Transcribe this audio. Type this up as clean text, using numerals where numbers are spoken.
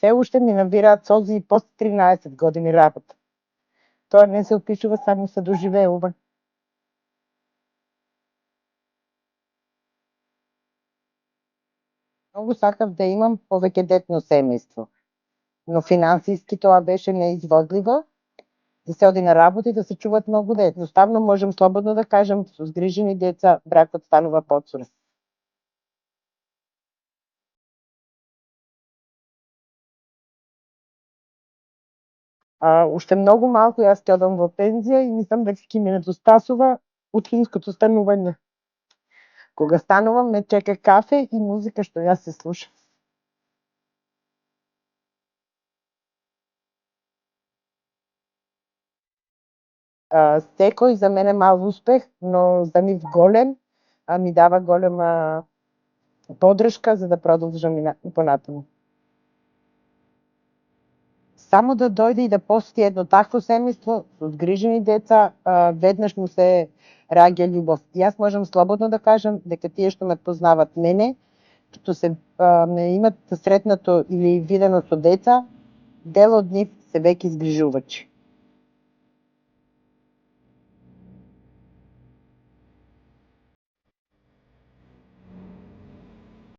се уште ми набираат солзи и после 13 години работа. Тоа не се опишува, само се доживеува. Многу сакав да имам повеќе семејство, но финансиски тоа беше неизводливо, да се оди на работа и да се чуваат многу деца. Едноставно можам слободно да кажам, со згрижени деца бракот станува поцурен. Уште многу малку јас ќе одам во пензија и мислам дека ќе ми недостасува утвинското станување. Кога станувам ме чека кафе и музика што јас се слушам. Секој за мене мал успех, но за нив голем, ми дава голема поддршка за да продолжам и понатаму. Само да дојде и да посети едно такво семејство со згрижени деца, веднаш му се раѓа љубов. Јас можам слободно да кажам дека тие што ме познават мене, што се ме имат сретнато или видено со деца, дел од нив се веќе згрижувачи.